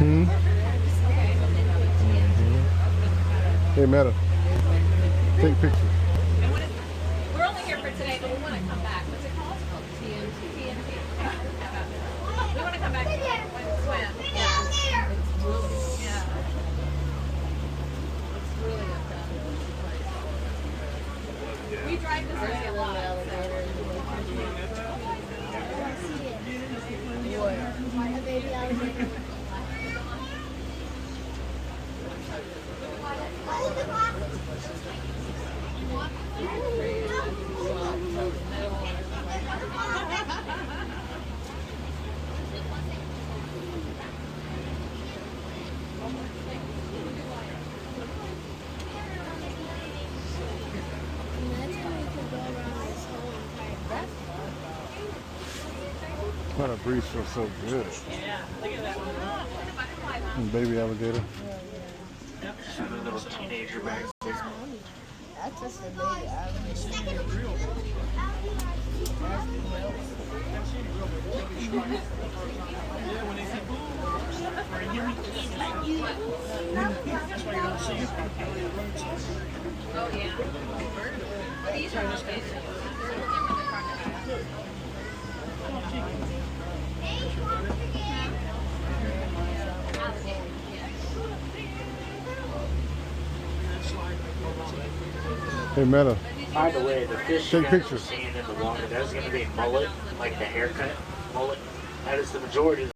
Hmm? Hey, Meta, take pictures. We're only here for today, but we want to come back. What's it called? TNT. TNT. We want to come back and swim. Yeah. It's really, yeah. It's really a fun place. We drive this way a lot. A baby alligator. Why the breeze feels so good. Yeah, look at that one. Baby alligator. Little teenager back there. That's just a baby alligator. Oh, yeah. These are not basic. Hey, Meta, By the way, the fish take you guys are pictures. seeing in the water, that is going to be mullet, like the haircut mullet. That is the majority of